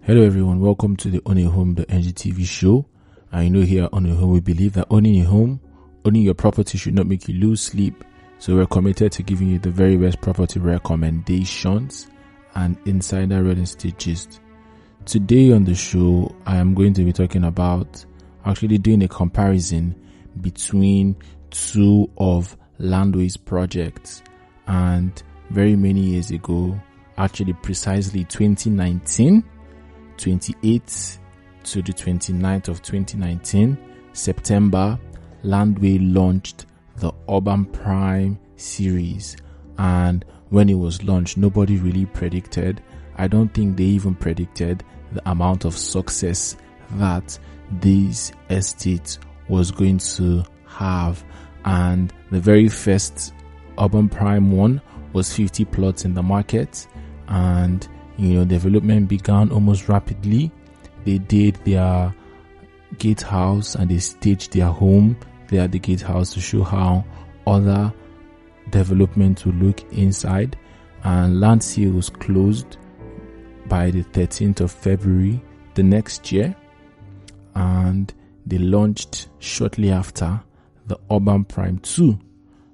Hello everyone, welcome to the Ownahome, the NGTV show. I know here at Ownahome we believe that owning a home, owning your property should not make you lose sleep. So we're committed to giving you the very best property recommendations and insider real estate gist. Today on the show, I am going to be talking about actually doing a comparison between two of Landwey's projects. And very many years ago, actually precisely 2019, 28th to the 29th of 2019, September, Landwey launched the Urban Prime series. And when it was launched, nobody really predicted. I don't think they even predicted the amount of success that this estate was going to have. And the very first Urban Prime one was 50 plots in the market, and development began almost rapidly. They did their gatehouse and they staged their home there at the gatehouse to show how other development will look inside. And land sale was closed by the 13th of February the next year, and they launched shortly after the Urban Prime 2.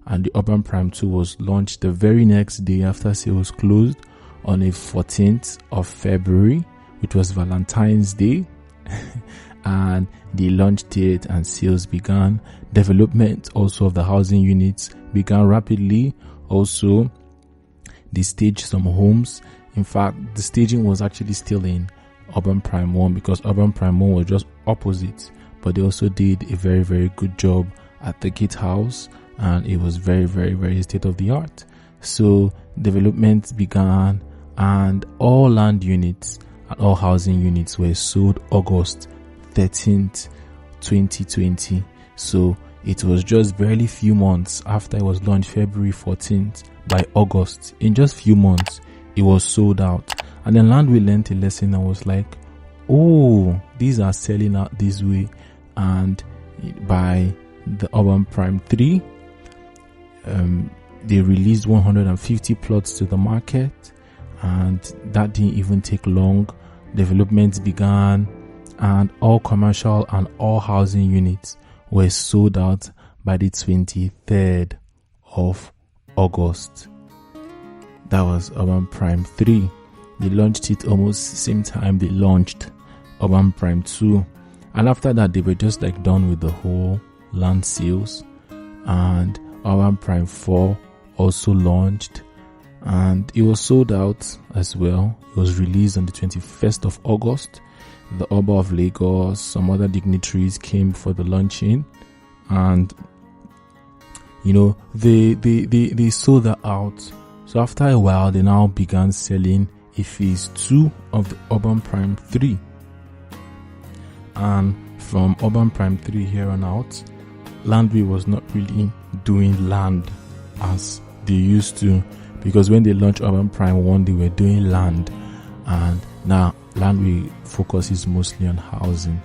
And the Urban Prime 2 was launched the very next day after sale was closed on the 14th of February, which was Valentine's Day. And they launched it and sales began. Development also of the housing units began rapidly. Also, they staged some homes. In fact, the staging was actually still in Urban Prime 1 because Urban Prime 1 was just opposite. But they also did a very, very good job at the gatehouse, and it was very, very, very state of the art. So development began, and all land units and all housing units were sold August 13th, 2020. So it was just barely few months after it was launched, February 14th. By August, in just few months, it was sold out. And then Landwey learned a lesson and was like, oh, these are selling out this way. And by the Urban Prime 3, they released 150 plots to the market, and that didn't even take long. Developments began, and all commercial and all housing units were sold out by the 23rd of August. That was Urban Prime 3. They launched it almost the same time they launched Urban Prime 2. And after that, they were just like done with the whole land sales. And Urban Prime 4 also launched, and it was sold out as well. It was released on the 21st of August. The Oba of Lagos, some other dignitaries came for the launching, and they sold that out. So after a while, they now began selling a phase 2 of the Urban Prime 3. And from Urban Prime 3 here on out, Landwey was not really doing land as they used to, because when they launched Urban Prime 1, they were doing land, and now Landwey focuses mostly on housing.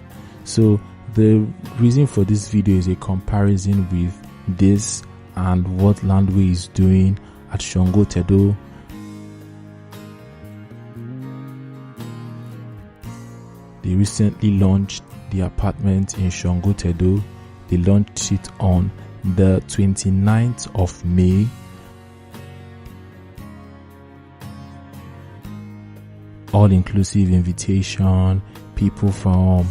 So the reason for this video is a comparison with this and what Landwey is doing at Sangotedo. They recently launched the apartment in Sangotedo. They launched it on the 29th of May. All-inclusive invitation, people from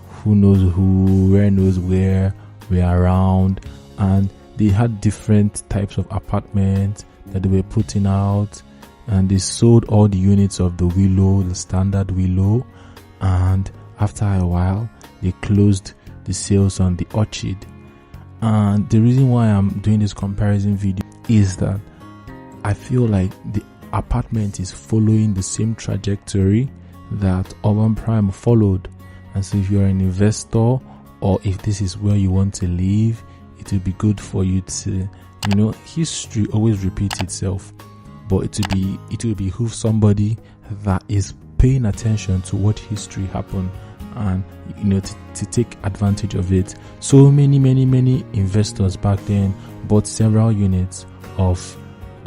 who knows who, where knows where, were around, and they had different types of apartments that they were putting out, and they sold all the units of the Willow, the standard Willow, and after a while, they closed the sales on the Orchid. And the reason why I'm doing this comparison video is that I feel like the apartment is following the same trajectory that Urban Prime followed. And so if you're an investor, or if this is where you want to live, it will be good for you to, history always repeats itself, but it will behoove somebody that is paying attention to what history happened, and to take advantage of it. So many investors back then bought several units of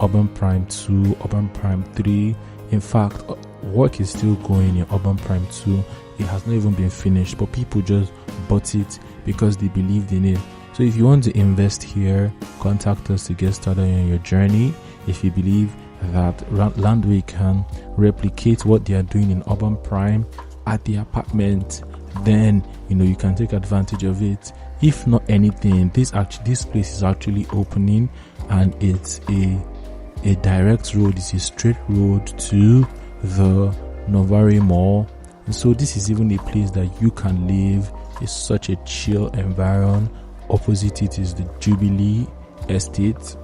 Urban Prime 2, Urban Prime 3. In fact, work is still going in Urban Prime 2. It has not even been finished, but people just bought it because they believed in it. So if you want to invest here, contact us to get started on your journey. If you believe that Landwey can replicate what they are doing in Urban Prime at the apartment, then you can take advantage of it. If not anything, this place is actually opening, and it's a direct road. It's a straight road to the Novare Mall. And so this is even a place that you can live. It's such a chill environment. Opposite it is the Jubilee estate,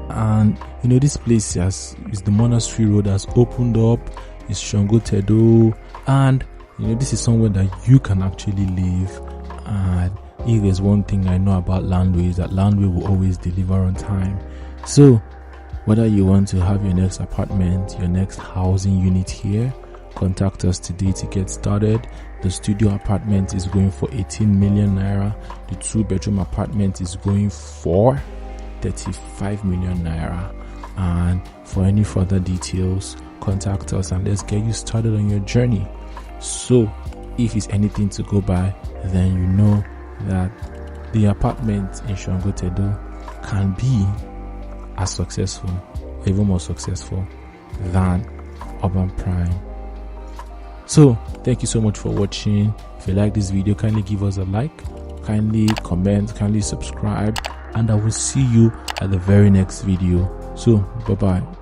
and this place is the Monastery road has opened up. It's Sangotedo, and this is somewhere that you can actually live. And if there's one thing I know about Landwey, is that Landwey will always deliver on time. So whether you want to have your next apartment, your next housing unit here, contact us today to get started. The studio apartment is going for 18 million naira. The 2-bedroom apartment is going for 35 million naira. And for any further details, contact us and let's get you started on your journey. So if it's anything to go by, then you know that the apartment in Sangotedo can be as successful, even more successful than Urban Prime. So thank you so much for watching. If you like this video, kindly give us a like, kindly comment, kindly subscribe, and I will see you at the very next video. So bye bye.